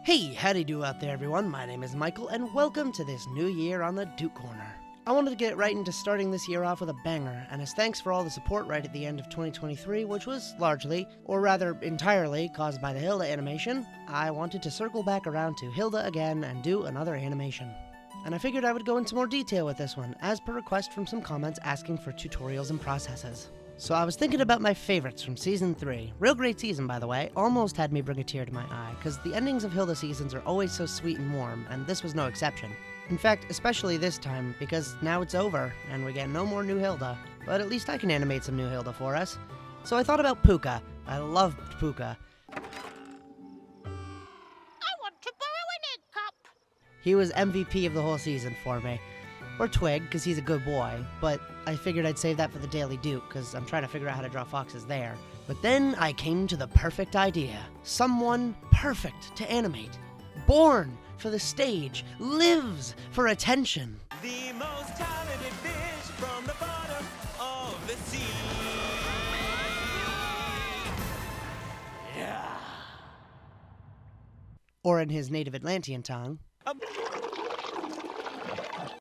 Hey, howdy do out there everyone, my name is Michael and welcome to this new year on the Duke Corner. I wanted to get right into starting this year off with a banger, and as thanks for all the support right at the end of 2023, which was largely, or rather entirely, caused by the Hilda Animation, I wanted to circle back around to Hilda again and do another animation. And I figured I would go into more detail with this one, as per request from some comments asking for tutorials and processes. So I was thinking about my favorites from Season 3. Real great season, by the way. Almost had me bring a tear to my eye, because the endings of Hilda seasons are always so sweet and warm, and this was no exception. In fact, especially this time, because now it's over, and we get no more new Hilda. But at least I can animate some new Hilda for us. So I thought about Puka. I loved Puka. I want to borrow an egg cup. He was MVP of the whole season for me. Or Twig, because he's a good boy, but I figured I'd save that for the Daily Duke, because I'm trying to figure out how to draw foxes there. But then I came to the perfect idea. Someone perfect to animate. Born for the stage, lives for attention. The most talented fish from the bottom of the sea. Yeah. Or in his native Atlantean tongue.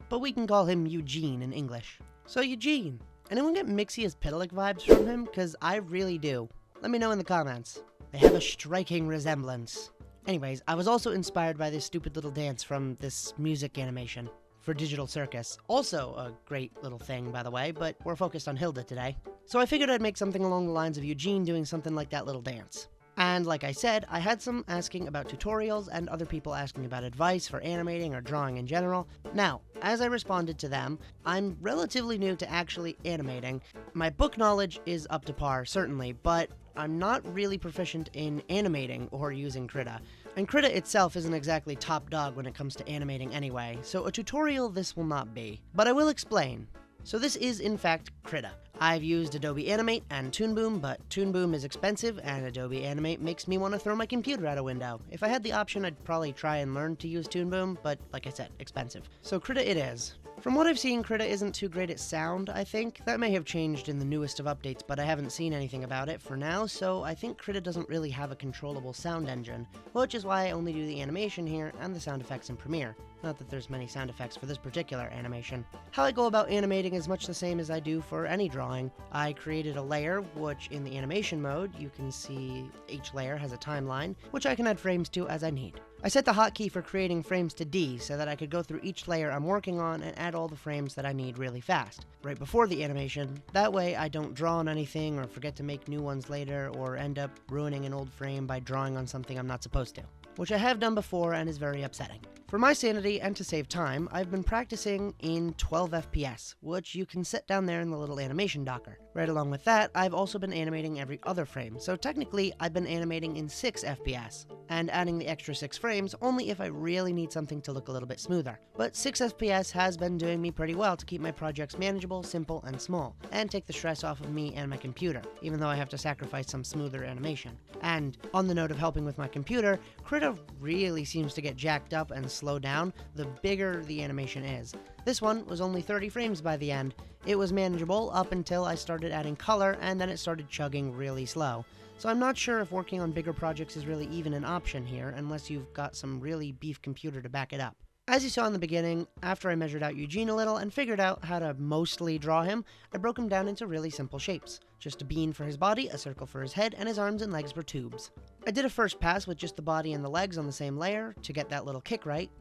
But we can call him Eugene in English. So Eugene, anyone get Mixie as Pitalik vibes from him? Because I really do. Let me know in the comments. They have a striking resemblance. Anyways, I was also inspired by this stupid little dance from this music animation for Digital Circus. Also a great little thing, by the way, but we're focused on Hilda today. So I figured I'd make something along the lines of Eugene doing something like that little dance. And like I said, I had some asking about tutorials and other people asking about advice for animating or drawing in general. Now, as I responded to them, I'm relatively new to actually animating. My book knowledge is up to par, certainly, but I'm not really proficient in animating or using Krita. And Krita itself isn't exactly top dog when it comes to animating anyway, so a tutorial this will not be. But I will explain. So this is in fact Krita. I've used Adobe Animate and Toon Boom, but Toon Boom is expensive and Adobe Animate makes me want to throw my computer out a window. If I had the option, I'd probably try and learn to use Toon Boom, but like I said, expensive. So Krita it is. From what I've seen, Krita isn't too great at sound, I think. That may have changed in the newest of updates, but I haven't seen anything about it for now, so I think Krita doesn't really have a controllable sound engine, which is why I only do the animation here and the sound effects in Premiere. Not that there's many sound effects for this particular animation. How I go about animating is much the same as I do for any drawing. I created a layer, which in the animation mode, you can see each layer has a timeline, which I can add frames to as I need. I set the hotkey for creating frames to D so that I could go through each layer I'm working on and add all the frames that I need really fast, right before the animation. That way I don't draw on anything or forget to make new ones later or end up ruining an old frame by drawing on something I'm not supposed to, which I have done before and is very upsetting. For my sanity and to save time, I've been practicing in 12 FPS, which you can set down there in the little animation docker. Right along with that, I've also been animating every other frame, so technically I've been animating in 6 FPS, and adding the extra 6 frames only if I really need something to look a little bit smoother. But 6 FPS has been doing me pretty well to keep my projects manageable, simple, and small, and take the stress off of me and my computer, even though I have to sacrifice some smoother animation. And on the note of helping with my computer, Krita really seems to get jacked up and slow down the bigger the animation is. This one was only 30 frames by the end. It was manageable up until I started adding color and then it started chugging really slow. So I'm not sure if working on bigger projects is really even an option here unless you've got some really beef computer to back it up. As you saw in the beginning, after I measured out Eugene a little and figured out how to mostly draw him, I broke him down into really simple shapes. Just a bean for his body, a circle for his head, and his arms and legs were tubes. I did a first pass with just the body and the legs on the same layer to get that little kick right.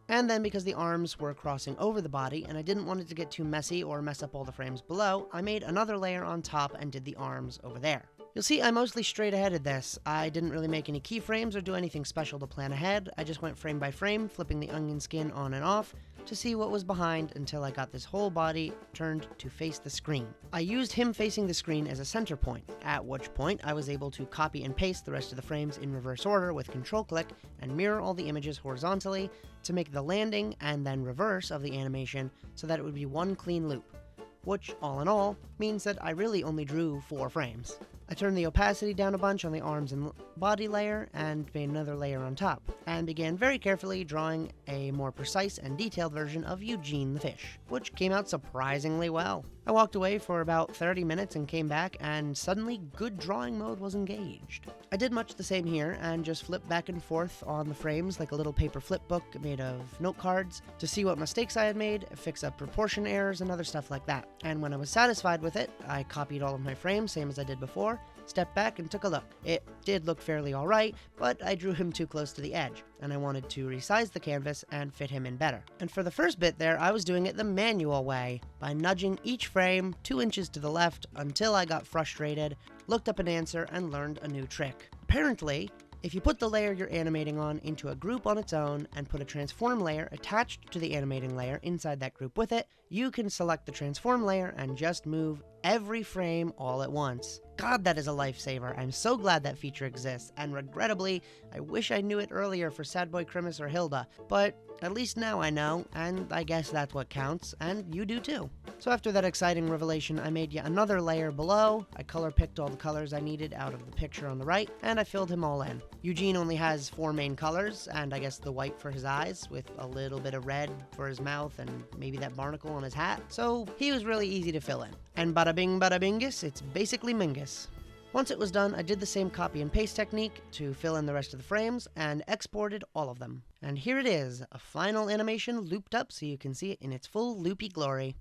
And then because the arms were crossing over the body and I didn't want it to get too messy or mess up all the frames below, I made another layer on top and did the arms over there. You'll see I mostly straight aheaded this. I didn't really make any keyframes or do anything special to plan ahead. I just went frame by frame, flipping the onion skin on and off to see what was behind until I got this whole body turned to face the screen. I used him facing the screen as a center point, at which point I was able to copy and paste the rest of the frames in reverse order with control click and mirror all the images horizontally to make the landing and then reverse of the animation so that it would be one clean loop, which all in all means that I really only drew 4 frames. I turned the opacity down a bunch on the arms and body layer and made another layer on top, and began very carefully drawing a more precise and detailed version of Eugene the fish, which came out surprisingly well. I walked away for about 30 minutes and came back, and suddenly good drawing mode was engaged. I did much the same here and just flipped back and forth on the frames like a little paper flip book made of note cards to see what mistakes I had made, fix up proportion errors, and other stuff like that. And when I was satisfied with it, I copied all of my frames, same as I did before, stepped back and took a look. It did look fairly alright, but I drew him too close to the edge, and I wanted to resize the canvas and fit him in better. And for the first bit there, I was doing it the manual way, by nudging each frame 2 inches to the left until I got frustrated, looked up an answer, and learned a new trick. Apparently, if you put the layer you're animating on into a group on its own and put a transform layer attached to the animating layer inside that group with it, you can select the transform layer and just move every frame all at once. God, that is a lifesaver. I'm so glad that feature exists, and regrettably, I wish I knew it earlier for Sad Boy Crimus or Hilda, but at least now I know, and I guess that's what counts, and you do too. So after that exciting revelation, I made yet another layer below. I color picked all the colors I needed out of the picture on the right, and I filled him all in. Eugene only has 4 main colors, and I guess the white for his eyes, with a little bit of red for his mouth, and maybe that barnacle on his hat, so he was really easy to fill in. And bada bing bada bingus, it's basically Mingus. Once it was done, I did the same copy and paste technique to fill in the rest of the frames and exported all of them. And here it is, a final animation looped up so you can see it in its full loopy glory.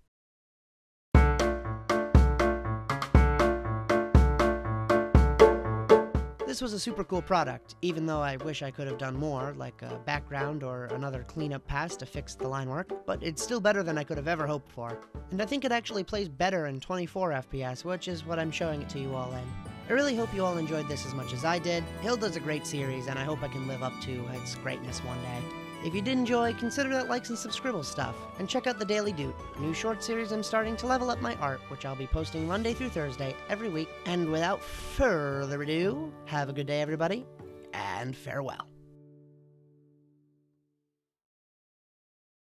This was a super cool product, even though I wish I could have done more, like a background or another cleanup pass to fix the line work, but it's still better than I could have ever hoped for. And I think it actually plays better in 24 FPS, which is what I'm showing it to you all in. I really hope you all enjoyed this as much as I did. Hilda's a great series, and I hope I can live up to its greatness one day. If you did enjoy, consider that likes and subscribble stuff, and check out the Daily Doot, a new short series I'm starting to level up my art, which I'll be posting Monday through Thursday every week. And without further ado, have a good day everybody, and farewell.